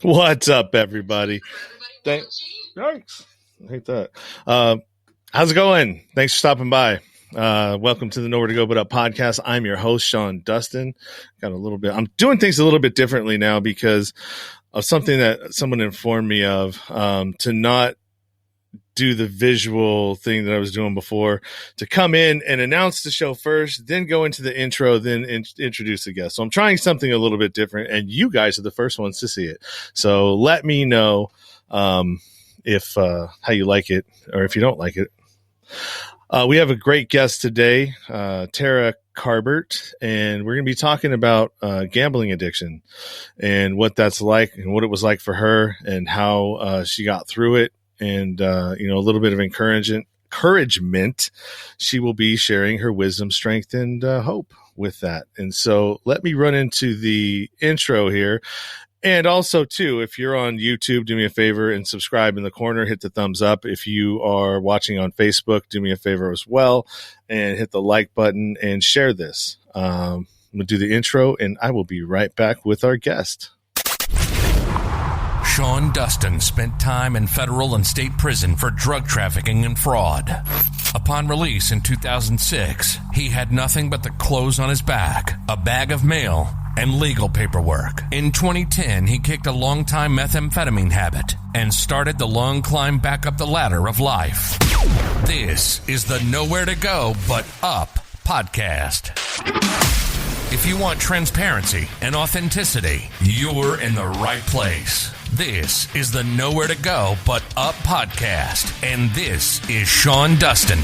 What's up, everybody? Thanks. I hate that. How's it going? Thanks for stopping by. Welcome to the Nowhere to Go But Up podcast. I'm your host, Sean Dustin. I'm doing things a little bit differently now because of something that someone informed me of, to not do the visual thing that I was doing before, to come in and announce the show first, then go into the intro, then introduce the guest. So I'm trying something a little bit different, and you guys are the first ones to see it. So let me know if how you like it or if you don't like it. We have a great guest today, Tara Carbert, and we're going to be talking about gambling addiction and what that's like and what it was like for her and how she got through it. And, a little bit of encouragement. She will be sharing her wisdom, strength, and hope with that. And so let me run into the intro here. And also, too, if you're on YouTube, do me a favor and subscribe in the corner. Hit the thumbs up. If you are watching on Facebook, do me a favor as well and hit the like button and share this. I'm going to do the intro, and I will be right back with our guest. Sean Dustin spent time in federal and state prison for drug trafficking and fraud. Upon release in 2006, he had nothing but the clothes on his back, a bag of mail, and legal paperwork. In 2010, he kicked a long-time methamphetamine habit and started the long climb back up the ladder of life. This is the Nowhere to Go But Up podcast. If you want transparency and authenticity, you're in the right place. This is the Nowhere to Go But Up podcast, and this is Sean Dustin.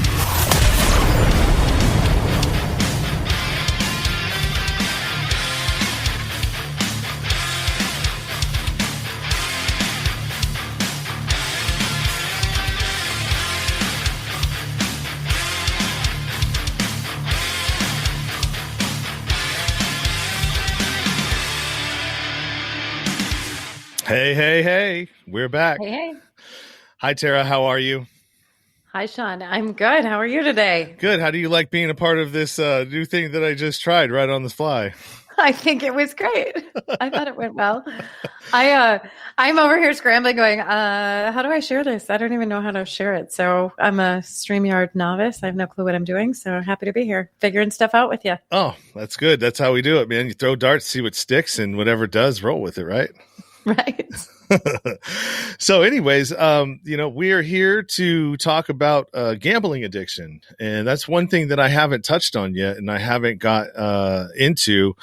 Hey, we're back. Hey. Hi, Tara. How are you? Hi, Sean. I'm good. How are you today? Good. How do you like being a part of this new thing that I just tried right on the fly? I think it was great. I thought it went well. I'm over here scrambling going, how do I share this? I don't even know how to share it. So I'm a StreamYard novice. I have no clue what I'm doing. So happy to be here, figuring stuff out with you. Oh, that's good. That's how we do it, man. You throw darts, see what sticks, and whatever does, roll with it, right? Right. So anyways, we are here to talk about gambling addiction. And that's one thing that I haven't touched on yet and I haven't got into,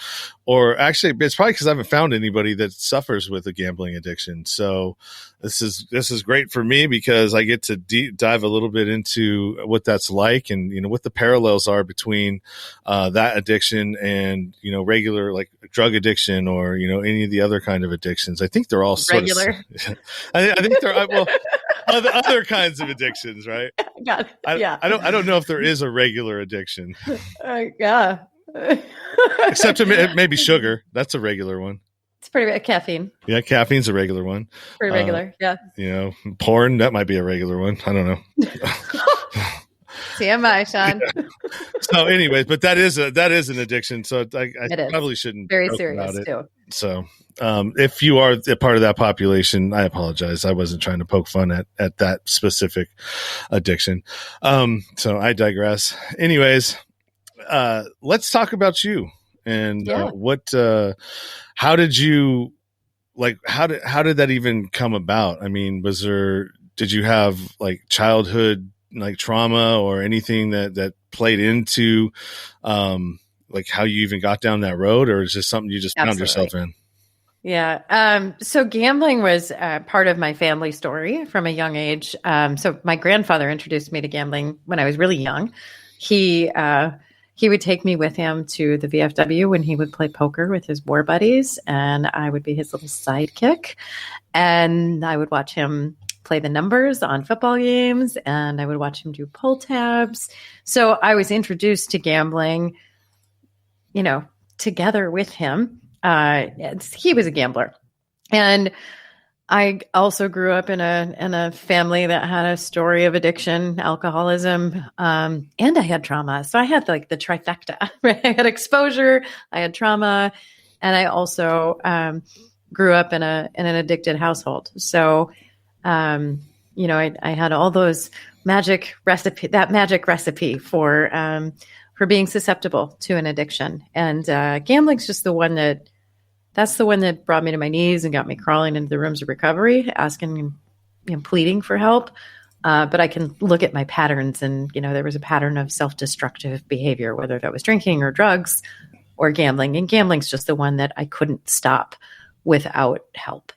or actually it's probably because I haven't found anybody that suffers with a gambling addiction. So this is great for me because I get to dive a little bit into what that's like and, what the parallels are between that addiction and, regular like drug addiction or, any of the other kind of addictions. I think they're all sort regular. I think there are other kinds of addictions, right? Got it. Yeah. I don't know if there is a regular addiction. Yeah. Except maybe sugar. That's a regular one. It's pretty bad. Caffeine. Yeah, caffeine's a regular one. Pretty regular. Yeah. Porn, that might be a regular one. I don't know. TMI, Sean. Yeah. So anyways, but that is an addiction. So I probably shouldn't very joke serious about it. too. So if you are a part of that population, I apologize. I wasn't trying to poke fun at that specific addiction. So I digress. Anyways, let's talk about you and how did you how did that even come about? I mean, did you have like childhood like trauma or anything that played into how you even got down that road, or is this something you just found yourself in? Yeah. So gambling was part of my family story from a young age. So my grandfather introduced me to gambling when I was really young. He would take me with him to the VFW when he would play poker with his war buddies, and I would be his little sidekick. And I would watch him play the numbers on football games, and I would watch him do pull tabs. So I was introduced to gambling, together with him. He was a gambler. And I also grew up in a family that had a story of addiction, alcoholism, and I had trauma. So I had like the trifecta, right? I had exposure, I had trauma, and I also grew up in an addicted household. So, I had all those magic recipe for being susceptible to an addiction. And gambling's just that's the one that brought me to my knees and got me crawling into the rooms of recovery, asking and pleading for help. But I can look at my patterns, and there was a pattern of self-destructive behavior, whether that was drinking or drugs or gambling. And gambling's just the one that I couldn't stop without help.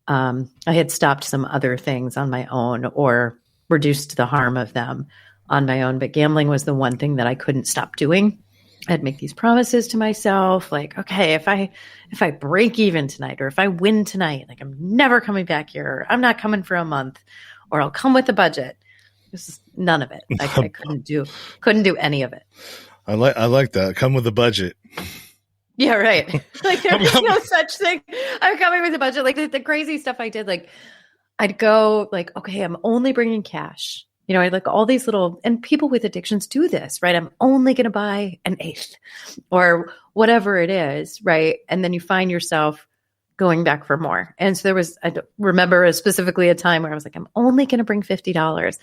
I had stopped some other things on my own or reduced the harm of them on my own, but gambling was the one thing that I couldn't stop doing. I'd make these promises to myself, like, okay, if I break even tonight, or if I win tonight, like, I'm never coming back here, or I'm not coming for a month, or I'll come with a budget. This is none of it. I couldn't do any of it. I like that. Come with a budget. Yeah, right. Like, there's no such thing. I'm coming with a budget. Like, the crazy stuff I did, like, I'd go like, okay, I'm only bringing cash. I like all these and people with addictions do this, right? I'm only going to buy an eighth or whatever it is, right? And then you find yourself going back for more. And so I remember specifically a time where I was like, I'm only going to bring $50.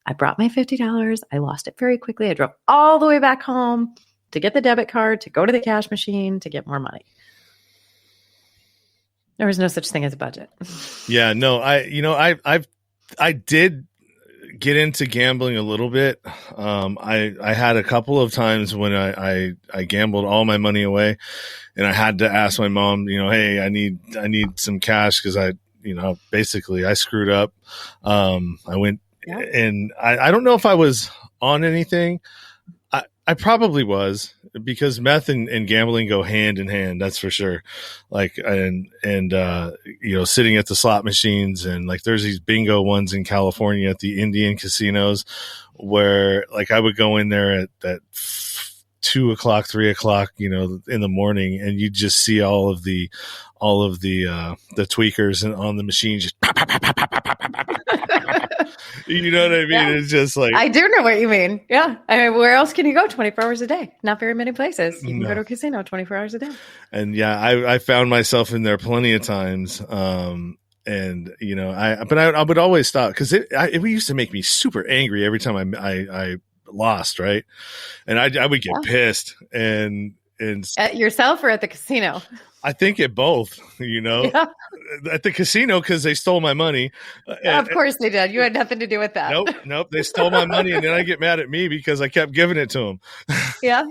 I brought my $50. I lost it very quickly. I drove all the way back home to get the debit card, to go to the cash machine, to get more money. There was no such thing as a budget. Yeah, no, I did get into gambling a little bit. I had a couple of times when I gambled all my money away, and I had to ask my mom, hey, I need some cash, because basically I screwed up. I went and I don't know if I was on anything. I probably was, because meth and gambling go hand in hand. That's for sure. Like, and sitting at the slot machines, and like, there's these bingo ones in California at the Indian casinos where, like, I would go in there at 2 o'clock, 3 o'clock, in the morning, and you just see all of the tweakers on the machine just pop, pop, pop, pop, pop, pop, pop, pop. You know what I mean? Yeah. It's just like, I do know what you mean. Yeah. I mean, where else can you go 24 hours a day? Not very many places. You can go to a casino 24 hours a day. And yeah, I found myself in there plenty of times. And I would always stop, because it used to make me super angry every time I lost. Right. And I would get pissed and at yourself or at the casino? I think at both, Yeah. At the casino, because they stole my money. Of course they did. You had nothing to do with that. Nope. They stole my money, and then I get mad at me because I kept giving it to them. Yeah.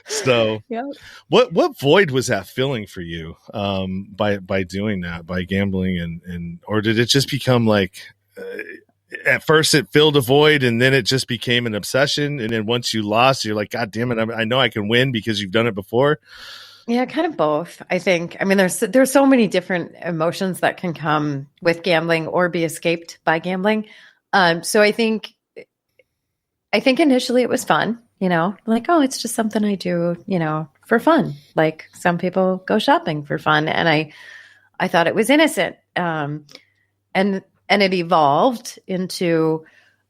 So, yeah. What void was that filling for you by doing that, by gambling, or did it just become like? At first it filled a void, and then it just became an obsession. And then once you lost, you're like, God damn it, I know I can win because you've done it before. Yeah, kind of both, I think. I mean, there's so many different emotions that can come with gambling or be escaped by gambling. So I think initially it was fun, like, oh, it's just something I do, for fun. Like, some people go shopping for fun, and I thought it was innocent. And it evolved into,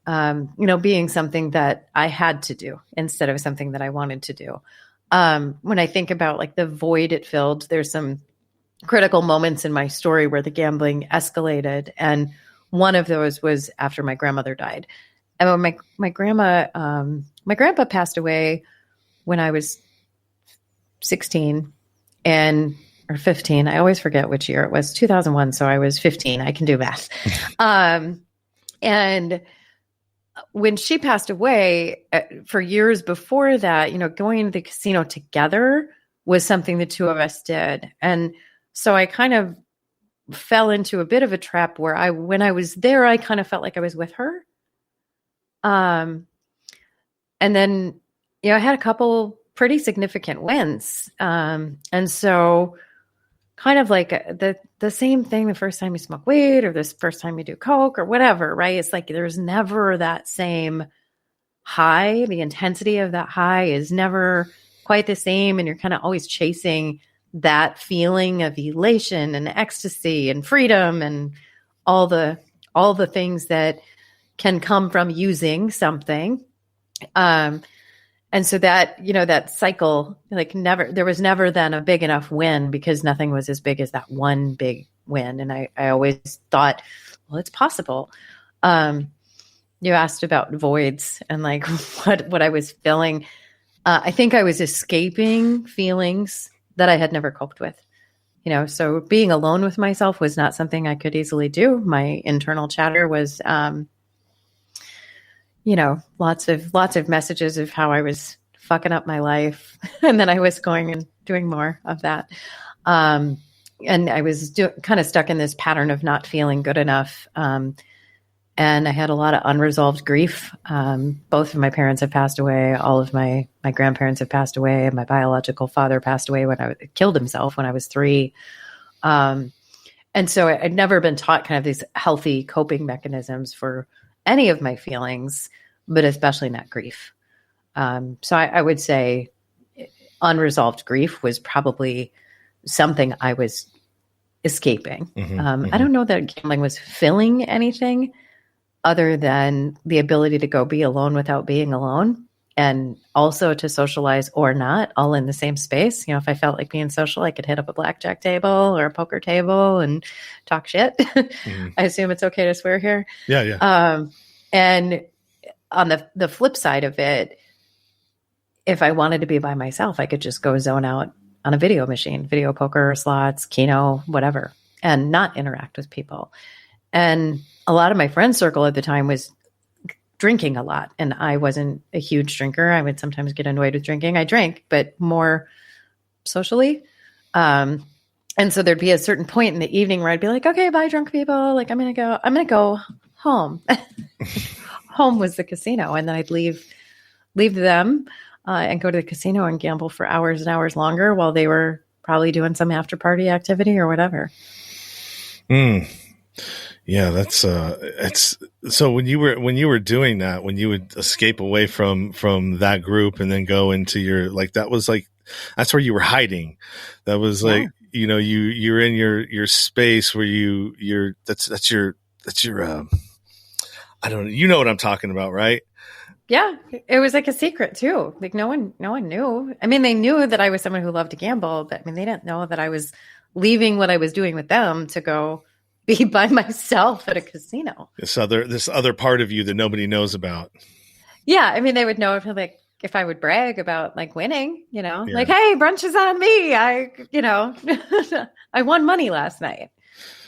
being something that I had to do instead of something that I wanted to do. When I think about like the void it filled, there's some critical moments in my story where the gambling escalated. And one of those was after my grandmother died. And when my grandpa passed away when I was 16 or 15. I always forget which year it was, 2001. So I was 15. I can do math. And when she passed away, for years before that, going to the casino together was something the two of us did. And so I kind of fell into a bit of a trap where when I was there, I kind of felt like I was with her. And then, I had a couple pretty significant wins. And so kind of like the same thing the first time you smoke weed or this first time you do coke or whatever, right? It's like there's never that same high. The intensity of that high is never quite the same. And you're kind of always chasing that feeling of elation and ecstasy and freedom and all the things that can come from using something. And so that, that cycle, like there was never then a big enough win because nothing was as big as that one big win. And I always thought, well, it's possible. You asked about voids and like what I was feeling. I think I was escaping feelings that I had never coped with. So being alone with myself was not something I could easily do. My internal chatter was, lots of messages of how I was fucking up my life. And then I was going and doing more of that. And I was kind of stuck in this pattern of not feeling good enough. And I had a lot of unresolved grief. Both of my parents have passed away. All of my grandparents have passed away. My biological father passed away killed himself when I was 3. And so I'd never been taught kind of these healthy coping mechanisms for any of my feelings, but especially not grief. So I would say unresolved grief was probably something I was escaping. I don't know that gambling was filling anything other than the ability to go be alone without being alone, and also to socialize or not, all in the same space. If I felt like being social, I could hit up a blackjack table or a poker table and talk shit. I assume it's okay to swear here. Yeah. And on the flip side of it, if I wanted to be by myself, I could just go zone out on a video machine, video poker, slots, Keno, whatever, and not interact with people. And a lot of my friend circle at the time was drinking a lot. And I wasn't a huge drinker. I would sometimes get annoyed with drinking. I drank, but more socially. And so there'd be a certain point in the evening where I'd be like, okay, bye, drunk people. Like, I'm going to go home. Home was the casino. And then I'd leave them and go to the casino and gamble for hours and hours longer while they were probably doing some after party activity or whatever. Yeah, that's it's so when you were doing that, when you would escape away from that group and then go into your, like, that's where you were hiding. That was like, you're in your space where you're that's your I don't know, you know what I'm talking about, right? Yeah, it was like a secret too. Like no one knew. I mean, they knew that I was someone who loved to gamble, but I mean, they didn't know that I was leaving what I was doing with them to go be by myself at a casino. This other part of you that nobody knows about. Yeah, I mean, they would know if I would brag about like winning, like, hey, brunch is on me. I won money last night.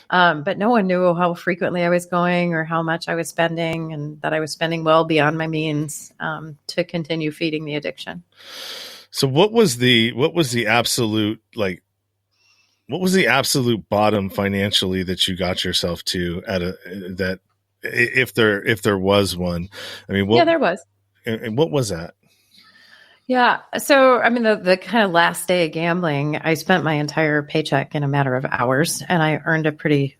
But no one knew how frequently I was going or how much I was spending, and that I was spending well beyond my means to continue feeding the addiction. So what was the absolute, like, what was the absolute bottom financially that you got yourself to if there was one? I mean, yeah, there was. And what was that? Yeah. So, I mean, the kind of last day of gambling, I spent my entire paycheck in a matter of hours, and I earned a pretty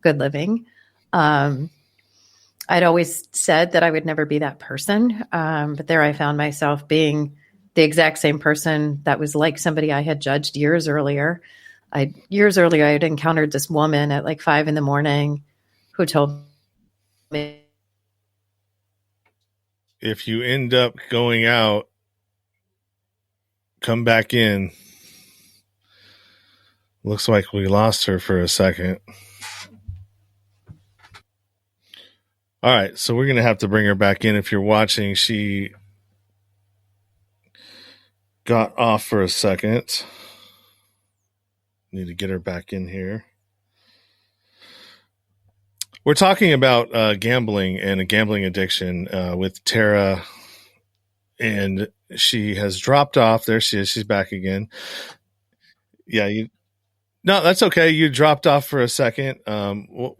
good living. I'd always said that I would neid be that person. But there I found myself being the exact same person that was like somebody I had judged years earlier. I had encountered this woman at like 5 a.m. who told me, if you end up going out, come back in. Looks like we lost her for a second. All right, so we're going to have to bring her back in. If you're watching, she got off for a second. Need to get her back in here. We're talking about gambling and a gambling addiction with Tara, and she has dropped off. There she is. She's back again. Yeah, no, that's okay. You dropped off for a second. We'll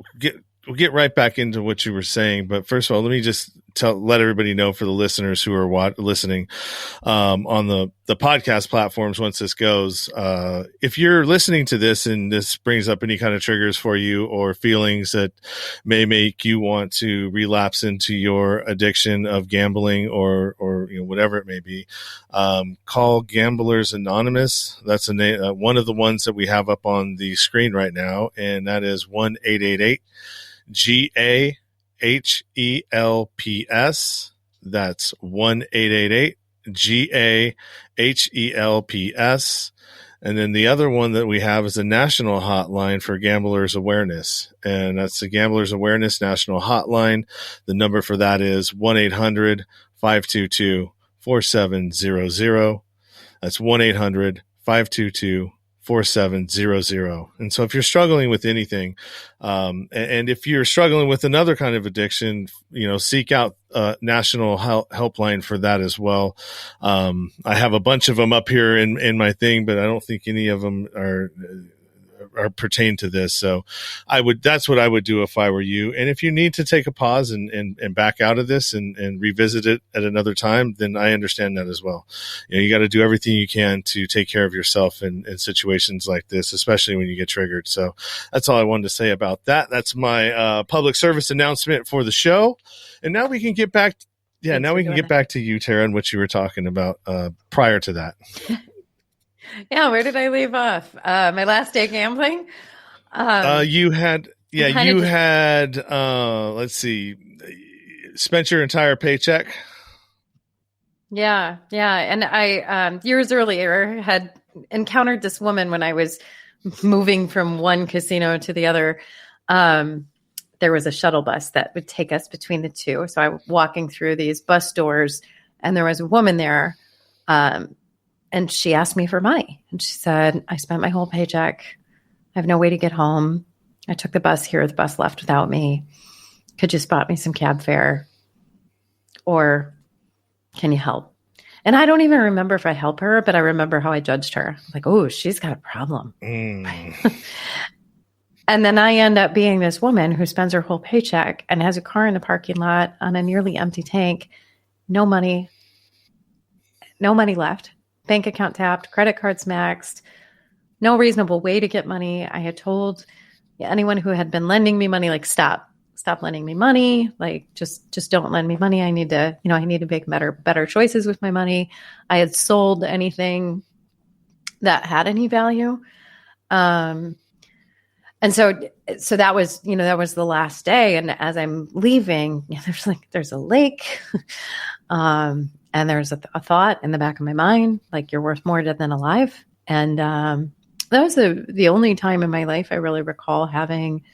get right back into what you were saying. But first of all, let me just let everybody know, for the listeners who are listening on the podcast platforms, once this goes, if you're listening to this and this brings up any kind of triggers for you or feelings that may make you want to relapse into your addiction of gambling or whatever it may be, call Gamblers Anonymous. That's a name, one of the ones that we have up on the screen right now, and that is 1-888 GAHELPS. That's 1-888 GAHELPS. And then the other one that we have is a national hotline for gamblers awareness. And that's the Gamblers Awareness National Hotline. The number for that is 1-800-522-4700. That's 1-800-522-4700. And so if you're struggling with anything, and if you're struggling with another kind of addiction, seek out a national helpline for that as well. I have a bunch of them up here in my thing, but I don't think any of them are pertain to this. So that's what I would do if I were you. And if you need to take a pause and back out of this and revisit it at another time, then I understand that as well. You got to do everything you can to take care of yourself in situations like this, especially when you get triggered. So that's all I wanted to say about that. That's my public service announcement for the show. And now we can get back. Yeah, now we can get back to you, Tara, and what you were talking about prior to that. Yeah, where did I leave off? My last day gambling. You had, let's see, spent your entire paycheck. Yeah. And I, years earlier, had encountered this woman when I was moving from one casino to the other. There was a shuttle bus that would take us between the two. So I was walking through these bus doors, and there was a woman there. And she asked me for money. And she said, I spent my whole paycheck. I have no way to get home. I took the bus here. The bus left without me. Could you spot me some cab fare? Or can you help? And I don't even remember if I help her, but I remember how I judged her. Like, oh, she's got a problem. And then I end up being this woman who spends her whole paycheck and has a car in the parking lot on a nearly empty tank. No money left. Bank account tapped, credit cards maxed, no reasonable way to get money. I had told anyone who had been lending me money, like, stop lending me money. Like, just don't lend me money. I need to make better choices with my money. I had sold anything that had any value. And so that was the last day. And as I'm leaving, there's a lake. And there's a thought in the back of my mind, like, you're worth more dead than alive. And that was the only time in my life I really recall having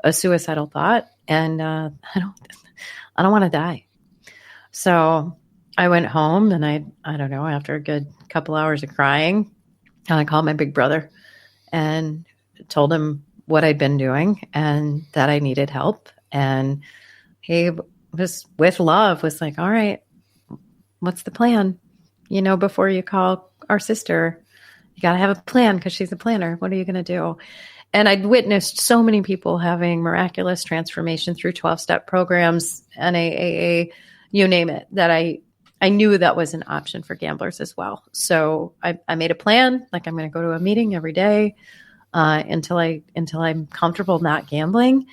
a suicidal thought. And I don't want to die. So I went home, and I don't know, after a good couple hours of crying, I called my big brother and told him what I'd been doing and that I needed help. And he was, with love, was like, all right, what's the plan? Before you call our sister, you got to have a plan because she's a planner. What are you going to do? And I'd witnessed so many people having miraculous transformation through 12-step programs, NAAA, you name it, that I knew that was an option for gamblers as well. So I made a plan. Like, I'm going to go to a meeting every day until I'm comfortable not gambling.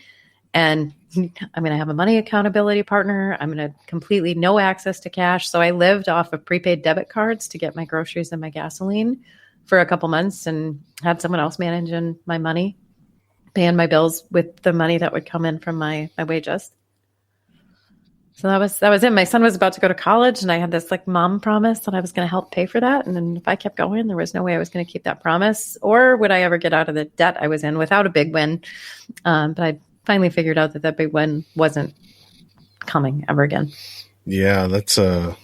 And I'm going to have a money accountability partner. I'm going to completely no access to cash. So I lived off of prepaid debit cards to get my groceries and my gasoline for a couple months, and had someone else managing my money, paying my bills with the money that would come in from my wages. So that was it. My son was about to go to college, and I had this mom promise that I was going to help pay for that. And then if I kept going, there was no way I was going to keep that promise, or would I ever get out of the debt I was in without a big win. But I finally figured out that big win wasn't coming ever again. Yeah, that's that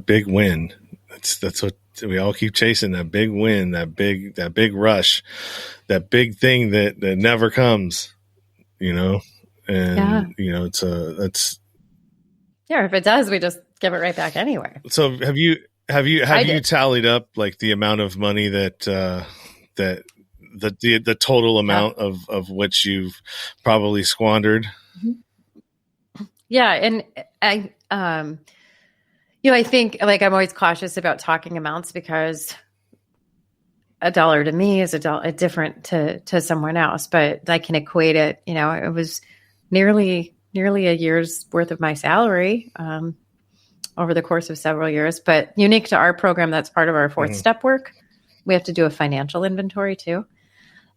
big win. That's what we all keep chasing, that big win, that big rush, that big thing that never comes, and that's if it does, we just give it right back anyway. So have you tallied up the amount of money that the total amount of which you've probably squandered? Yeah. And I think I'm always cautious about talking amounts, because $1 to me is a different to someone else, but I can equate it. It was nearly a year's worth of my salary over the course of several years. But unique to our program, that's part of our fourth step work. We have to do a financial inventory too.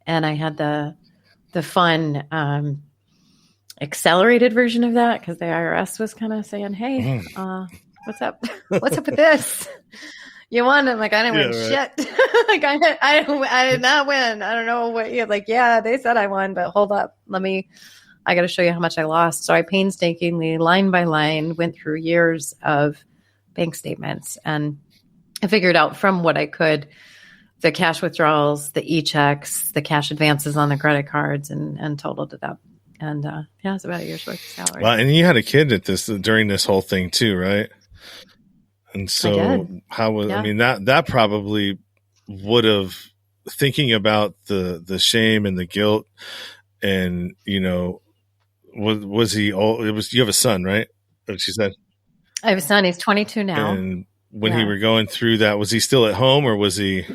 And I had the fun accelerated version of that, because the IRS was kind of saying, hey, what's up? What's up with this? You won. I'm like, I didn't win shit. Like I did not win. I don't know what you like. Yeah, they said I won, but hold up. I got to show you how much I lost. So I painstakingly, line by line, went through years of bank statements, and I figured out from what I could, the cash withdrawals, the e-checks, the cash advances on the credit cards, and totaled it up. And it's about a year's worth of salary. Wow, and you had a kid at this during this whole thing too, right? And so how was I mean that probably would have, thinking about the shame and the guilt, and was he old? It was, you have a son, right? She said. I have a son. He's 22 now. And when he were going through that, was he still at home or was he?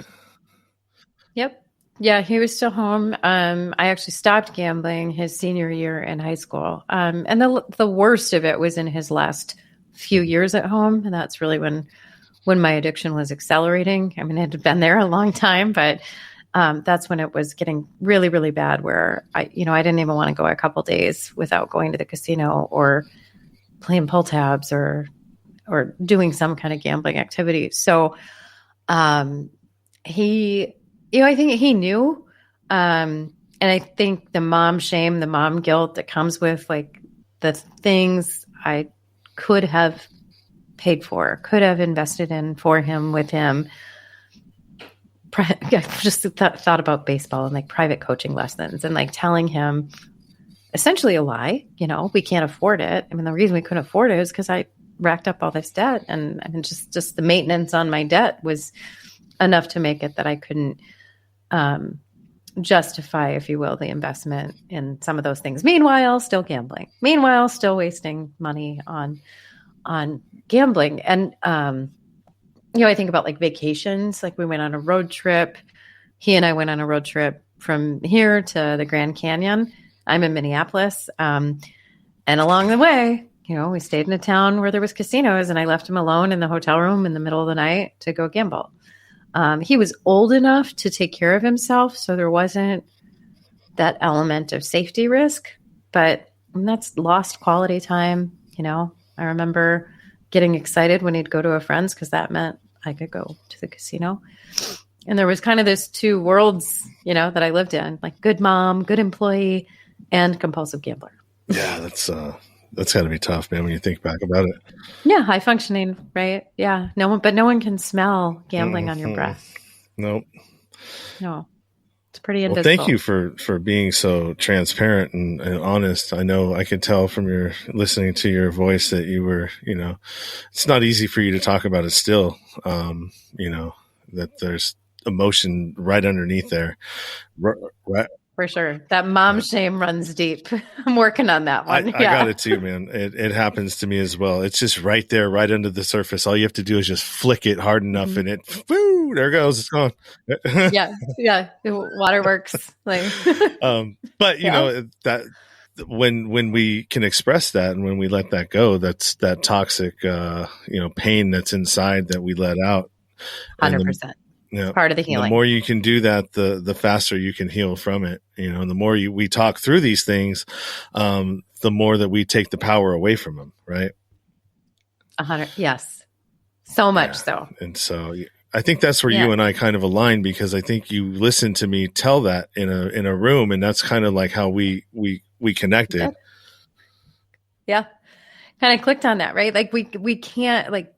Yep. Yeah, he was still home. I actually stopped gambling his senior year in high school. And the worst of it was in his last few years at home. And that's really when my addiction was accelerating. I mean, it had been there a long time, but that's when it was getting really, really bad, where I didn't even want to go a couple days without going to the casino or playing pull tabs or doing some kind of gambling activity. So I think he knew. And I think the mom shame, the mom guilt that comes with like the things I could have paid for, could have invested in for him, with him. I just thought about baseball and like private coaching lessons and like telling him essentially a lie, we can't afford it. I mean, the reason we couldn't afford it is because I racked up all this debt, and I mean, just the maintenance on my debt was enough to make it that I couldn't justify, if you will, the investment in some of those things. Meanwhile, still gambling. Meanwhile, still wasting money on gambling. And I think about like vacations. Like we went on a road trip. He and I went on a road trip from here to the Grand Canyon. I'm in Minneapolis. And along the way, we stayed in a town where there was casinos, and I left him alone in the hotel room in the middle of the night to go gamble. He was old enough to take care of himself, so there wasn't that element of safety risk, but that's lost quality time. I remember getting excited when he'd go to a friend's because that meant I could go to the casino. And there was kind of this two worlds, that I lived in, like good mom, good employee, and compulsive gambler. Yeah, that's got to be tough, man, when you think back about it. Yeah, high functioning, right? Yeah, no one can smell gambling on your breath. Nope. No, it's pretty invisible. Well, thank you for being so transparent and honest. I know I could tell from your listening to your voice that you were, it's not easy for you to talk about it still. That there's emotion right underneath there. Right. For sure. That mom shame runs deep. I'm working on that one. I got it too, man. It happens to me as well. It's just right there, right under the surface. All you have to do is just flick it hard enough and woo, there it goes. It's gone. Yeah. Waterworks. Like, but that when we can express that and when we let that go, that's that toxic, pain that's inside that we let out. 100%. Part of the healing. The more you can do that, the faster you can heal from it. And the more we talk through these things, the more that we take the power away from them. Right. 100. Yes. So much so. And so I think that's where you and I kind of align, because I think you listened to me tell that in a room, and that's kind of like how we connected. Yeah. Kind of clicked on that, right? Like we can't, like,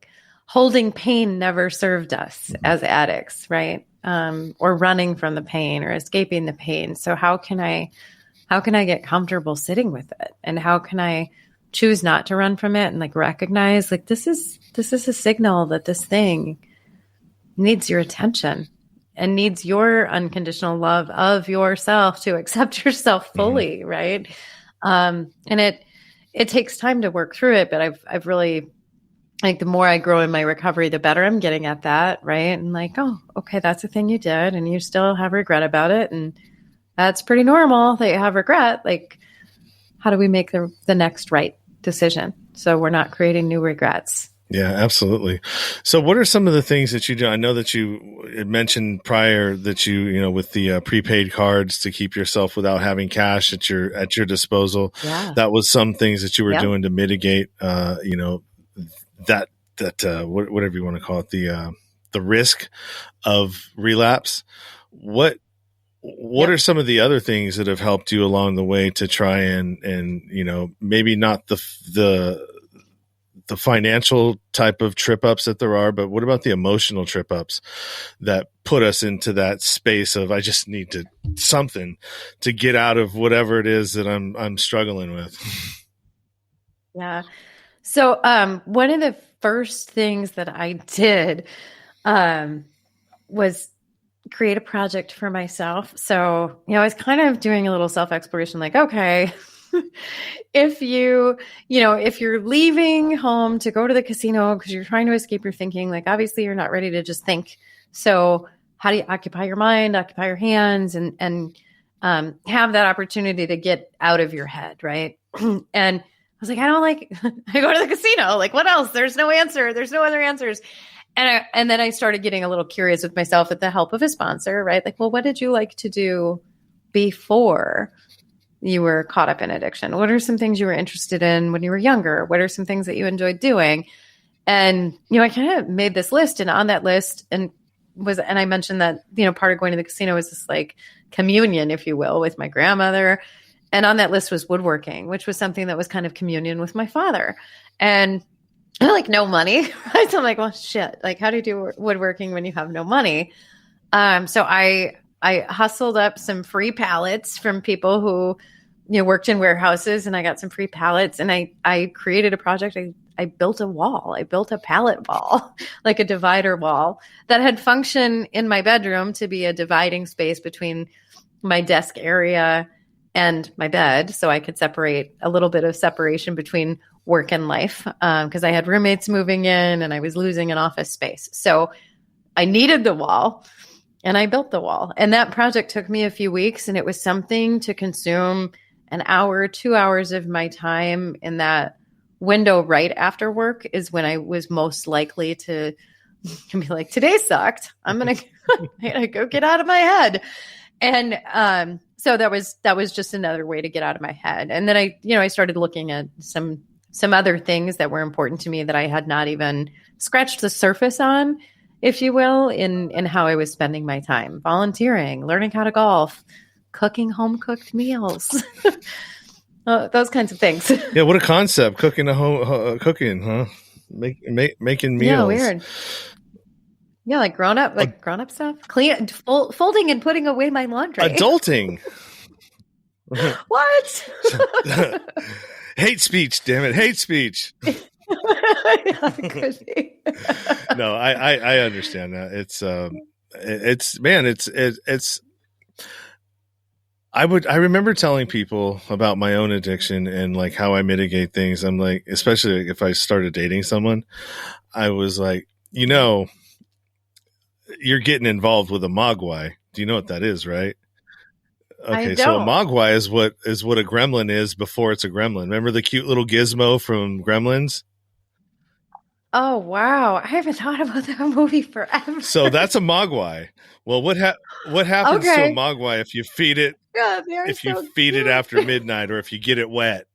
holding pain never served us as addicts, right? Or running from the pain or escaping the pain. So how can I get comfortable sitting with it? And how can I choose not to run from it and like recognize like this is a signal that this thing needs your attention and needs your unconditional love of yourself to accept yourself fully, right? And it takes time to work through it, but I've really, like, the more I grow in my recovery, the better I'm getting at that, right? And like, oh, okay, that's a thing you did, and you still have regret about it, and that's pretty normal that you have regret. Like, how do we make the next right decision so we're not creating new regrets? Yeah, absolutely. So what are some of the things that you do? I know that you had mentioned prior that you with the prepaid cards to keep yourself without having cash at your disposal. Yeah. That was some things that you were doing to mitigate, that whatever you want to call it, the risk of relapse. What are some of the other things that have helped you along the way to try and maybe not the financial type of trip ups that there are, but what about the emotional trip ups that put us into that space of, I just need something to get out of whatever it is that I'm struggling with? Yeah. So, one of the first things that I did, was create a project for myself. So, I was kind of doing a little self-exploration, like, okay, if you're leaving home to go to the casino because you're trying to escape your thinking, like, obviously you're not ready to just think. So how do you occupy your mind, occupy your hands, and have that opportunity to get out of your head, right? And I was like, I go to the casino. Like, what else? There's no answer. There's no other answers. And then I started getting a little curious with myself with the help of a sponsor, right? Like, well, what did you like to do before you were caught up in addiction? What are some things you were interested in when you were younger? What are some things that you enjoyed doing? And, I kind of made this list, and on that list and I mentioned that, part of going to the casino was this like communion, if you will, with my grandmother. And on that list was woodworking, which was something that was kind of communion with my father. And I had like no money, right? So I'm like, well, shit, like, how do you do woodworking when you have no money? So I hustled up some free pallets from people who, worked in warehouses, and I got some free pallets, and I created a project. I built a wall. I built a pallet wall, like a divider wall that had functioned in my bedroom to be a dividing space between my desk area and my bed. So I could separate a little bit of separation between work and life. Cause I had roommates moving in and I was losing an office space. So I needed the wall, and I built the wall. And that project took me a few weeks, and it was something to consume an hour, 2 hours of my time in that window right after work is when I was most likely to be like, today sucked. I'm going to go get out of my head. And so that was just another way to get out of my head. And then I started looking at some other things that were important to me that I had not even scratched the surface on, if you will, in how I was spending my time: volunteering, learning how to golf, cooking home cooked meals, those kinds of things. Yeah, what a concept! Cooking cooking, huh? Making meals. Yeah, weird. Yeah, like grown up stuff. Folding and putting away my laundry. Adulting. What? Hate speech, damn it! Hate speech. Yeah, it could be. No, I understand that. It's I remember telling people about my own addiction and like how I mitigate things. I'm like, especially if I started dating someone, I was like, you're getting involved with a mogwai. Do you know what that is, right? Okay, so a mogwai is what a gremlin is before it's a gremlin. Remember the cute little gizmo from Gremlins? Oh, wow. I haven't thought about that movie forever. So that's a mogwai. Well, what happens to a mogwai if you feed it? God, it after midnight, or if you get it wet?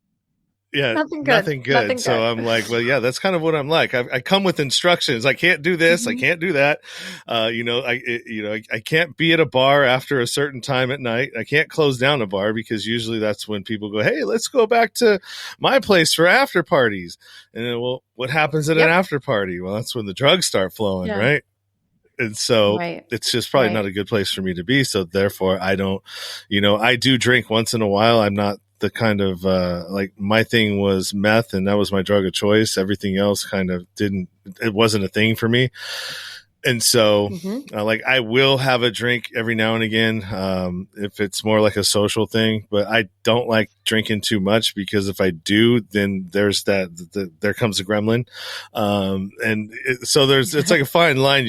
Yeah, nothing good. So I'm like, well, yeah, that's kind of what I'm like. I come with instructions. I can't do this. I can't do that. I can't be at a bar after a certain time at night. I can't close down a bar because usually that's when people go, hey, let's go back to my place for after parties. And then, well, what happens at an after party? Well, that's when the drugs start flowing, right? And so it's just probably not a good place for me to be. So therefore I don't, I do drink once in a while. I'm not the kind of like, my thing was meth, and that was my drug of choice. Everything else kind of it wasn't a thing for me. And so like, I will have a drink every now and again if it's more like a social thing, but I don't like drinking too much, because if I do, then there's there comes a gremlin. So it's like a fine line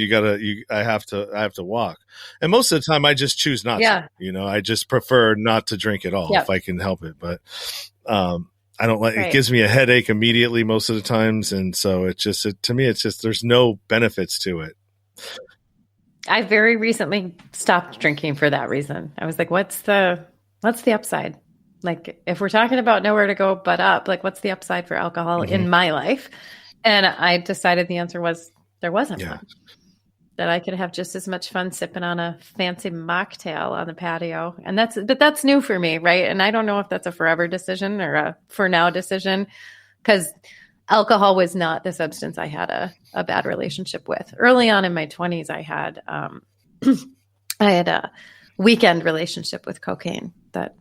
I have to walk. And most of the time I just choose not to, I just prefer not to drink at all if I can help it. But I don't like, it gives me a headache immediately most of the times. And so to me, it's just, there's no benefits to it. I very recently stopped drinking for that reason. I was like, what's the upside? Like, if we're talking about nowhere to go but up, like, what's the upside for alcohol in my life? And I decided the answer was there wasn't Yeah. one. That I could have just as much fun sipping on a fancy mocktail on the patio. And that's new for me, right? And I don't know if that's a forever decision or a for now decision, because alcohol was not the substance I had a bad relationship with. Early on in my 20s, I had a weekend relationship with cocaine that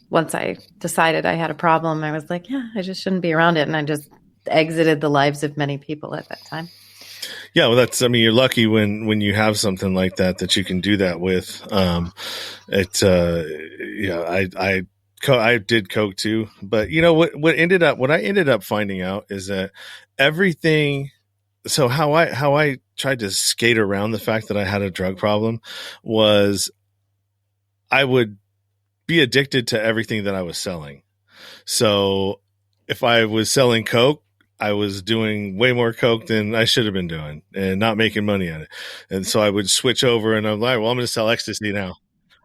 once I decided I had a problem, I was like, yeah, I just shouldn't be around it. And I just exited the lives of many people at that time. Yeah, well, you're lucky when you have something like that you can do that with. I did coke too, but you know what I ended up finding out is that everything. So how I tried to skate around the fact that I had a drug problem was I would be addicted to everything that I was selling. So if I was selling coke, I was doing way more coke than I should have been doing and not making money on it. And so I would switch over and I'm like, well, I'm going to sell ecstasy now.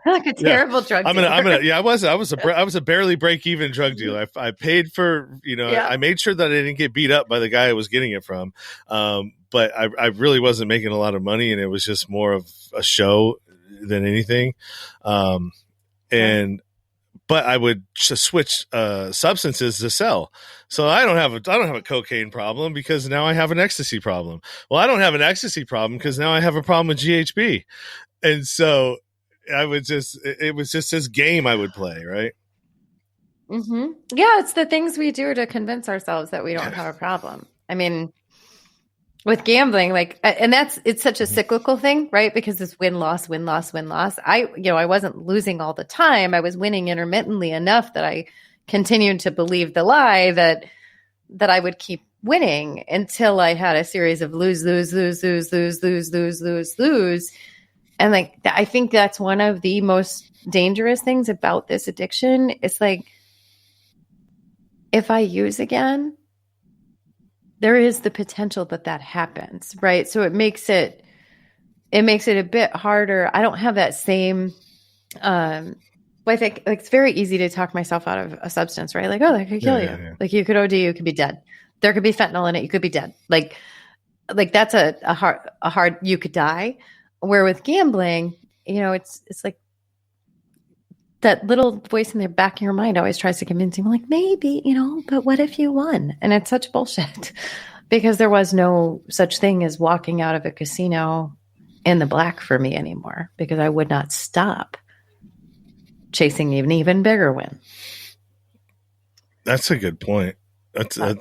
Like a terrible drug dealer. I was a barely break even drug dealer. I paid for, I made sure that I didn't get beat up by the guy I was getting it from. But I really wasn't making a lot of money, and it was just more of a show than anything. But I would just switch substances to sell. So I don't have a cocaine problem because now I have an ecstasy problem. Well, I don't have an ecstasy problem because now I have a problem with GHB. And so it was just this game I would play, right? Mm-hmm. Yeah, it's the things we do to convince ourselves that we don't have a problem. I mean, with gambling, it's such a cyclical thing, right? Because this win-loss. I wasn't losing all the time. I was winning intermittently enough that I continued to believe the lie that I would keep winning until I had a series of lose. And I think that's one of the most dangerous things about this addiction. It's like, if I use again, there is the potential that happens, right? So it makes it a bit harder. I don't have that same, I think it's very easy to talk myself out of a substance, right? Like, oh, that could kill you. Yeah. Like you could OD, you could be dead. There could be fentanyl in it. You could be dead. Like that's a hard, you could die. Where with gambling, it's like that little voice in the back of your mind always tries to convince you, like, maybe, but what if you won? And it's such bullshit because there was no such thing as walking out of a casino in the black for me anymore, because I would not stop chasing an even bigger win. That's a good point. That's a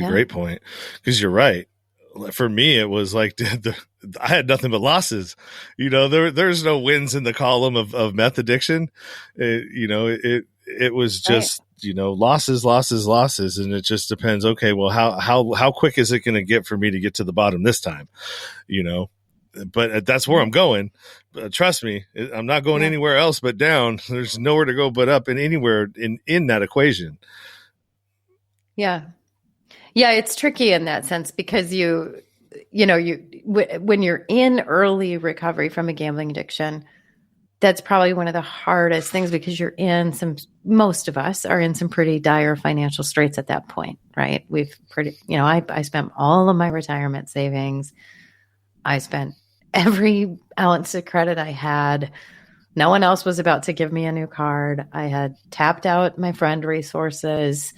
great point, because you're right. For me, it was like I had nothing but losses. There's no wins in the column of meth addiction. It was just losses, and it just depends. Okay, well, how quick is it going to get for me to get to the bottom this time? But that's where I'm going. Trust me, I'm not going anywhere else but down. There's nowhere to go but up, and anywhere in that equation. Yeah. Yeah, it's tricky in that sense because when you're in early recovery from a gambling addiction, that's probably one of the hardest things, because most of us are in some pretty dire financial straits at that point, right? I spent all of my retirement savings. I spent every ounce of credit I had. No one else was about to give me a new card. I had tapped out my friend resources.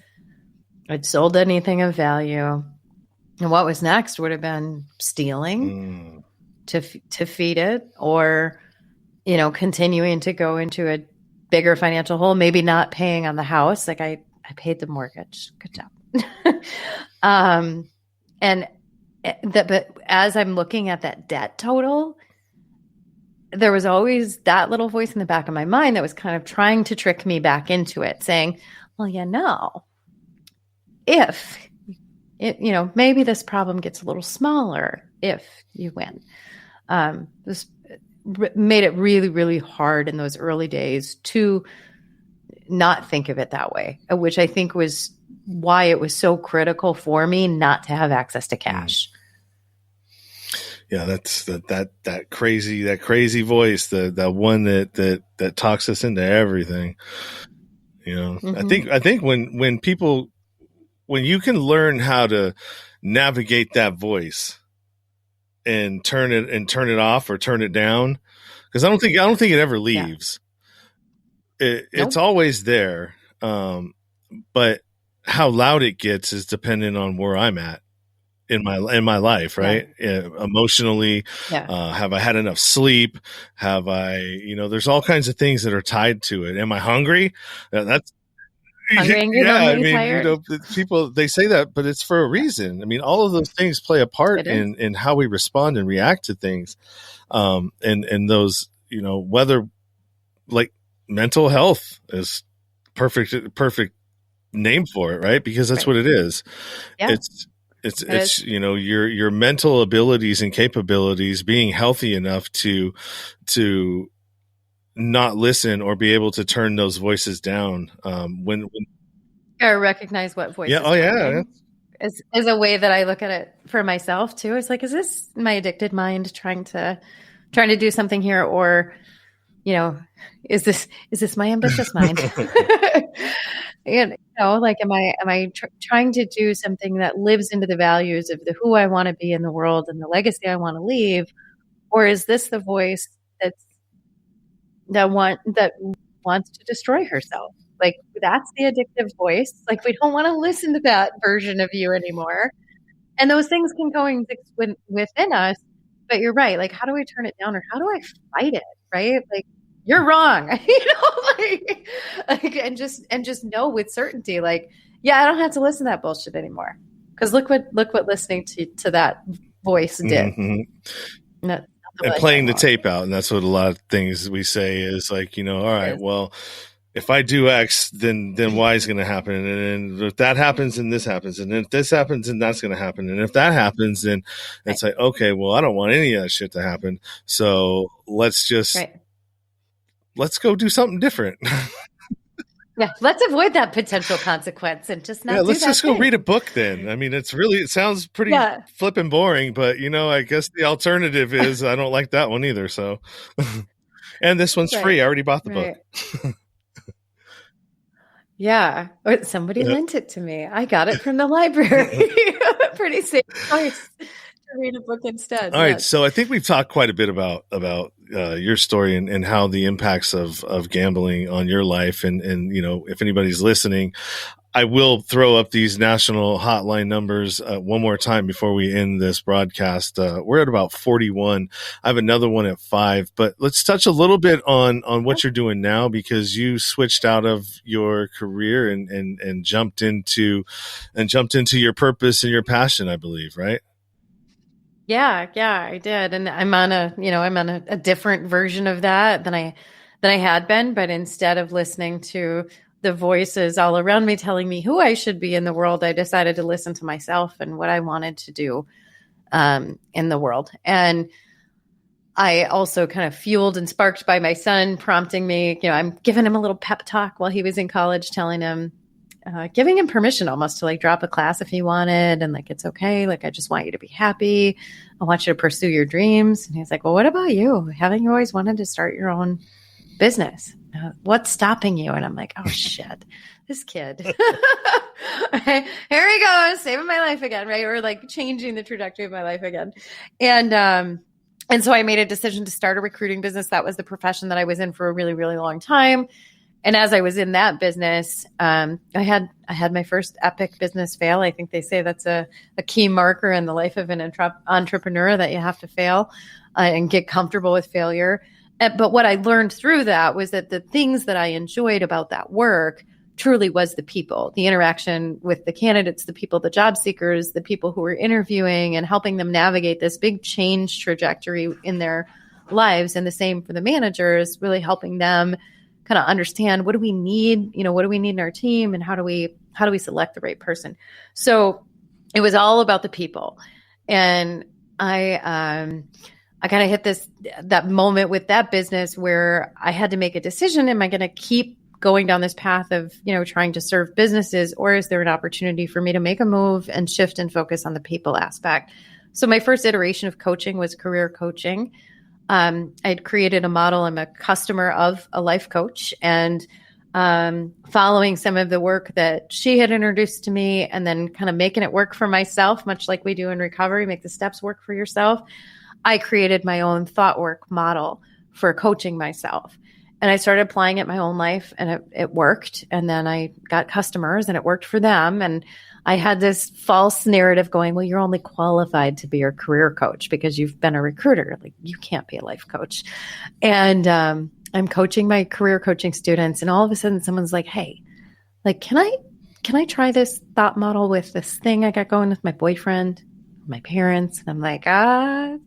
I'd sold anything of value. And what was next would have been stealing to feed it, or, continuing to go into a bigger financial hole, maybe not paying on the house. Like I paid the mortgage. Good job. But as I'm looking at that debt total, there was always that little voice in the back of my mind that was kind of trying to trick me back into it, saying, well, if maybe this problem gets a little smaller if you win. This made it really, really hard in those early days to not think of it that way, which I think was why it was so critical for me not to have access to cash. Yeah, that's that crazy voice, the one that talks us into everything. I think when you can learn how to navigate that voice and turn it off or turn it down. Cause I don't think it ever leaves. It's always there. But how loud it gets is dependent on where I'm at in my life, right? Emotionally, have I had enough sleep? Have I, there's all kinds of things that are tied to it. Am I hungry? That's hungry, angry, lonely, tired. People, they say that, but it's for a reason. I mean, all of those things play a part in how we respond and react to things. And those, whether like mental health is perfect name for it, right? Because that's what it is. Yeah. It's your mental abilities and capabilities being healthy enough to not listen or be able to turn those voices down when or recognize what voice is a way that I look at it for myself too. It's like, is this my addicted mind trying to do something here, or is this my ambitious mind? Like, am I trying to do something that lives into the values of who I want to be in the world and the legacy I want to leave, or is this the voice that wants to destroy herself? Like, that's the addictive voice. Like, we don't want to listen to that version of you anymore. And those things can coexist within us. But you're right. Like, how do I turn it down, or how do I fight it? Right? Like, you're wrong, and just know with certainty, like, I don't have to listen to that bullshit anymore. Because look what listening to that voice did. Mm-hmm. And playing the tape out. And that's what a lot of things we say is like, all right, well, if I do X, then Y is going to happen. And then if that happens, then this happens. And if this happens, then that's going to happen. And if that happens, then it's like, okay, well, I don't want any of that shit to happen. So let's go do something different. Let's avoid that potential consequence and just not do let's that just thing. go read a book then. I mean, it sounds pretty flippin' boring, but I guess the alternative is I don't like that one either. So, and this one's free. I already bought the book. Yeah. Somebody lent it to me. I got it from the library. Pretty safe choice to read a book instead. All right. So I think we've talked quite a bit about your story and how the impacts of gambling on your life. And, if anybody's listening, I will throw up these national hotline numbers one more time before we end this broadcast. We're at about 41. I have another one at 5, but let's touch a little bit on what you're doing now, because you switched out of your career and jumped into your purpose and your passion, I believe, right? Yeah, I did. And I'm on a different version of that than I had been, but instead of listening to the voices all around me telling me who I should be in the world, I decided to listen to myself and what I wanted to do in the world. And I also kind of fueled and sparked by my son prompting me, I'm giving him a little pep talk while he was in college, telling him, giving him permission almost to like drop a class if he wanted. And like, it's okay. Like, I just want you to be happy. I want you to pursue your dreams. And he's like, well, what about you? Haven't you always wanted to start your own business? What's stopping you? And I'm like, oh shit, this kid. Here he goes, saving my life again, right? Or like changing the trajectory of my life again. And so I made a decision to start a recruiting business. That was the profession that I was in for a really, really long time. And as I was in that business, I had my first epic business fail. I think they say that's a key marker in the life of an entrepreneur, that you have to fail and get comfortable with failure. But what I learned through that was that the things that I enjoyed about that work truly was the people, the interaction with the candidates, the people, the job seekers, the people who were interviewing, and helping them navigate this big change trajectory in their lives. And the same for the managers, really helping them kind of understand, what do we need? What do we need in our team, and how do we select the right person? So it was all about the people. And I kind of hit that moment with that business where I had to make a decision. Am I going to keep going down this path of, trying to serve businesses, or is there an opportunity for me to make a move and shift and focus on the people aspect? So my first iteration of coaching was career coaching. I'd created a model. I'm a customer of a life coach, and following some of the work that she had introduced to me and then kind of making it work for myself, much like we do in recovery, make the steps work for yourself. I created my own thought work model for coaching myself. And I started applying it in my own life, and it worked. And then I got customers and it worked for them. And I had this false narrative going, well, you're only qualified to be your career coach because you've been a recruiter. Like, you can't be a life coach. And I'm coaching my career coaching students. And all of a sudden someone's like, hey, like, can I try this thought model with this thing I got going with my boyfriend, my parents? And I'm like,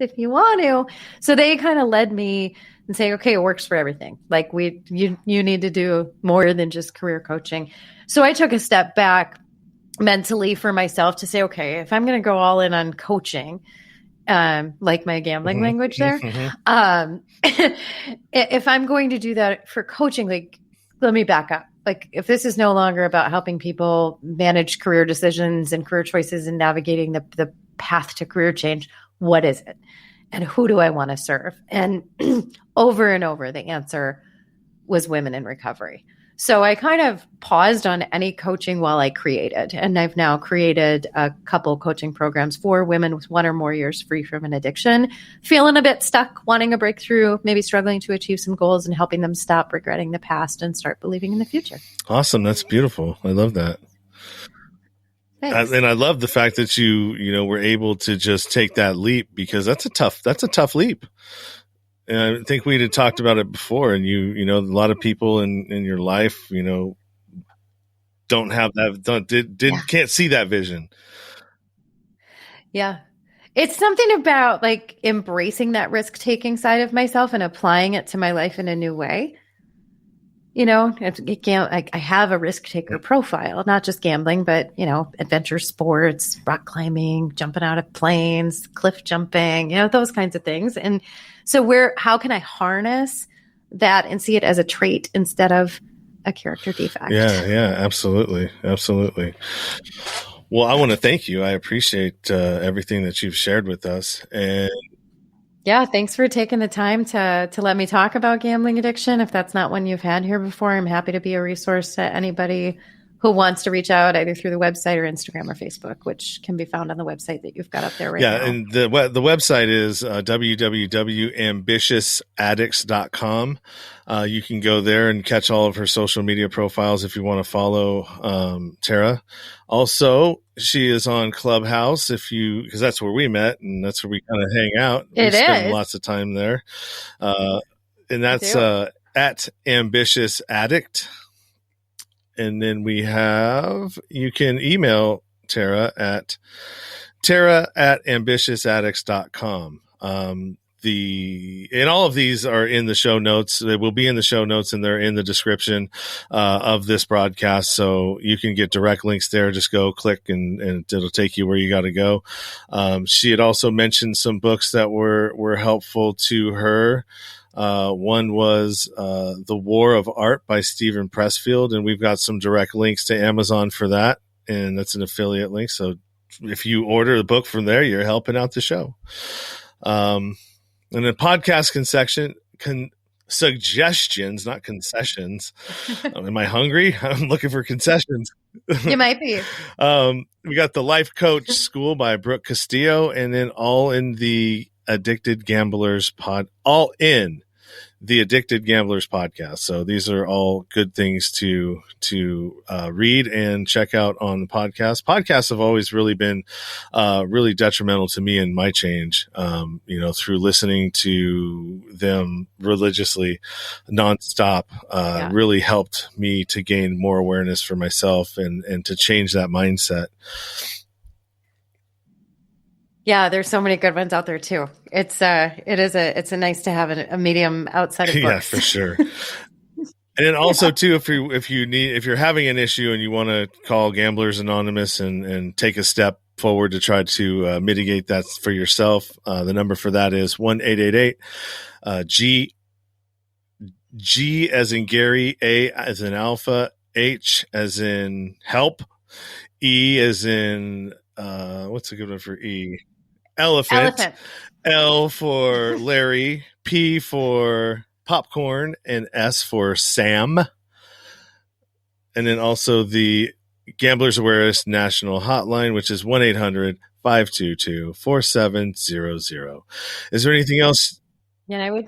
if you want to. So they kind of led me and say, okay, it works for everything. Like, you need to do more than just career coaching. So I took a step back mentally for myself to say, okay, if I'm going to go all in on coaching, like my gambling language there, if I'm going to do that for coaching, like, let me back up. Like, if this is no longer about helping people manage career decisions and career choices and navigating the path to career change, what is it? And who do I want to serve? And over and over, the answer was women in recovery. So I kind of paused on any coaching while I created. And I've now created a couple coaching programs for women with 1 or more years free from an addiction, feeling a bit stuck, wanting a breakthrough, maybe struggling to achieve some goals, and helping them stop regretting the past and start believing in the future. Awesome. That's beautiful. I love that. And I love the fact that you were able to just take that leap, because that's a tough leap. And I think we had talked about it before, and a lot of people in your life, don't have that, can't see that vision. Yeah. It's something about like embracing that risk-taking side of myself and applying it to my life in a new way. I have a risk taker profile, not just gambling, but, adventure sports, rock climbing, jumping out of planes, cliff jumping, those kinds of things. And so how can I harness that and see it as a trait instead of a character defect? Yeah, absolutely. Absolutely. Well, I want to thank you. I appreciate everything that you've shared with us. And yeah, thanks for taking the time to let me talk about gambling addiction. If that's not one you've had here before, I'm happy to be a resource to anybody who wants to reach out either through the website or Instagram or Facebook, which can be found on the website that you've got up there right now. Yeah, and the website is www.ambitiousaddicts.com. You can go there and catch all of her social media profiles if you want to follow Tara. Also, she is on Clubhouse because that's where we met and that's where we kind of hang out. We spend lots of time there. And that's at Ambitious Addict. And then you can email Tara at ambitiousaddicts.com. And all of these are in the show notes. They will be in the show notes, and they're in the description of this broadcast. So you can get direct links there. Just go click and it'll take you where you got to go. She had also mentioned some books that were helpful to her. One was The War of Art by Stephen Pressfield, and we've got some direct links to Amazon for that, and that's an affiliate link. So if you order the book from there, you're helping out the show. And then podcast suggestions, not concessions. Am I hungry? I'm looking for concessions. You might be. We got the Life Coach School by Brooke Castillo, and then All in the Addicted Gamblers podcast. So these are all good things to read and check out on the podcast. Podcasts have always really been really detrimental to me in my change. Through listening to them religiously, nonstop, really helped me to gain more awareness for myself and to change that mindset. Yeah, there's so many good ones out there too. It's nice to have a medium outside of books. Yeah, for sure. And then also too, if you're having an issue and you want to call Gamblers Anonymous and take a step forward to try to mitigate that for yourself, the number for that is 1-888 G as in Gary, A as in Alpha, H as in help, E as in what's a good one for E? Elephant. L for Larry, P for popcorn, and S for Sam. and then also the Gamblers Awareness National Hotline, which is 1-800-522-4700. Is there anything else? Yeah, I would.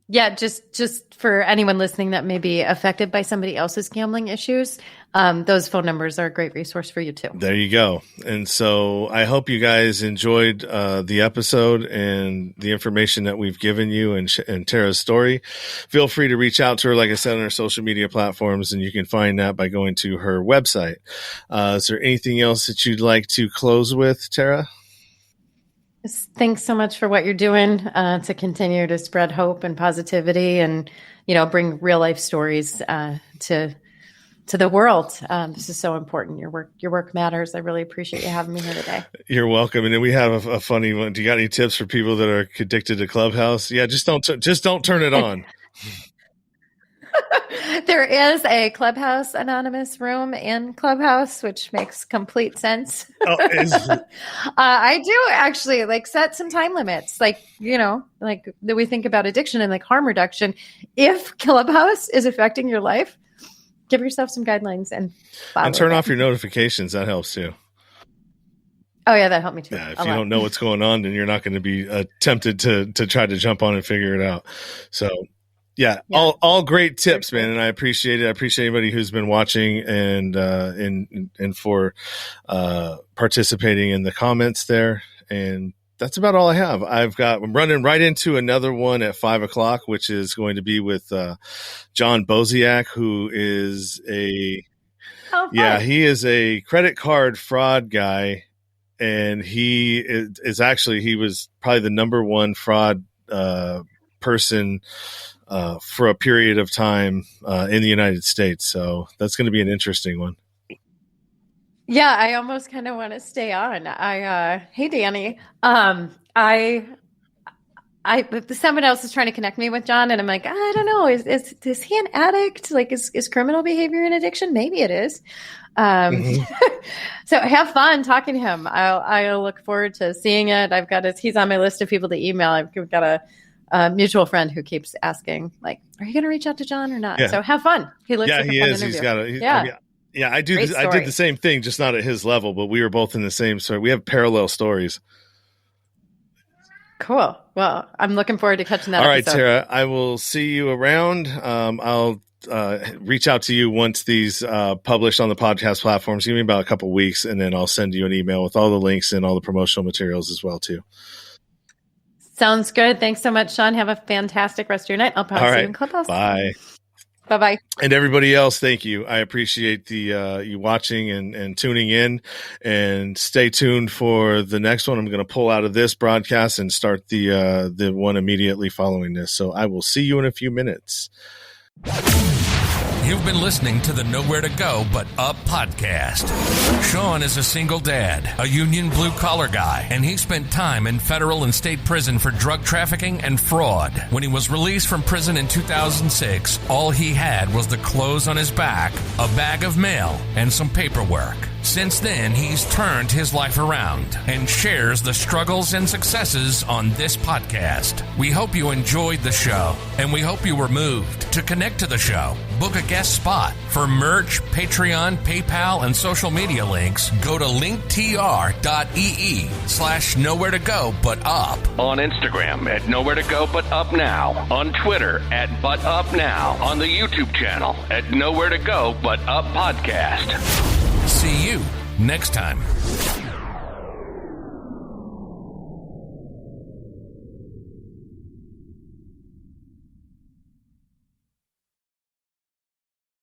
Yeah, just for anyone listening that may be affected by somebody else's gambling issues, those phone numbers are a great resource for you too. There you go. And so I hope you guys enjoyed the episode and the information that we've given you and Tara's story. Feel free to reach out to her, like I said, on our social media platforms, and you can find that by going to her website. Is there anything else that you'd like to close with, Tara? Thanks so much for what you're doing to continue to spread hope and positivity, and bring real life stories to the world. This is so important. Your work matters. I really appreciate you having me here today. You're welcome. And then we have a funny one. Do you got any tips for people that are addicted to Clubhouse? Yeah, just don't turn it on. There is a Clubhouse anonymous room in Clubhouse, which makes complete sense. I do actually set some time limits, that we think about addiction and harm reduction. If Clubhouse is affecting your life, give yourself some guidelines and turn off your notifications. That helps too. Oh yeah, that helped me too. Yeah, if you don't know what's going on, then you're not going to be tempted to try to jump on and figure it out. So. Yeah, all great tips, man, and I appreciate it. I appreciate anybody who's been watching and for participating in the comments there. And that's about all I have. I'm running right into another one at 5:00, which is going to be with John Boziak, who is he is a credit card fraud guy, and he was probably the number one fraud person for a period of time in the United States. So that's going to be an interesting one. Yeah, I almost kind of want to stay on. Hey, Danny. Someone else is trying to connect me with John, and I'm like, I don't know. Is he an addict? Is criminal behavior an addiction? Maybe it is. So have fun talking to him. I'll look forward to seeing it. He's on my list of people to email. I've got a mutual friend who keeps asking, are you going to reach out to John or not? Yeah. So have fun. He looks like a fun interview. I do. I did the same thing, just not at his level, but we were both in the same story. We have parallel stories. Cool. Well, I'm looking forward to catching that. All right, Tara, I will see you around. I'll reach out to you once these published on the podcast platforms. Give me about a couple weeks, and then I'll send you an email with all the links and all the promotional materials as well, too. Sounds good. Thanks so much, Sean. Have a fantastic rest of your night. I'll probably see you in Clubhouse. Bye. Bye-bye. And everybody else, thank you. I appreciate you watching and tuning in. And stay tuned for the next one. I'm going to pull out of this broadcast and start the one immediately following this. So I will see you in a few minutes. You've been listening to the Nowhere to Go But Up podcast. Sean is a single dad, a union blue-collar guy, and he spent time in federal and state prison for drug trafficking and fraud. When he was released from prison in 2006, all he had was the clothes on his back, a bag of mail, and some paperwork. Since then, he's turned his life around and shares the struggles and successes on this podcast. We hope you enjoyed the show, and we hope you were moved. To connect to the show, book a guest spot. For merch, Patreon, PayPal, and social media links, go to linktr.ee/nowhere to go but up. On Instagram at Nowhere to Go But Up Now. On Twitter at But Up Now. On the YouTube channel at Nowhere to Go But Up Podcast. See you next time.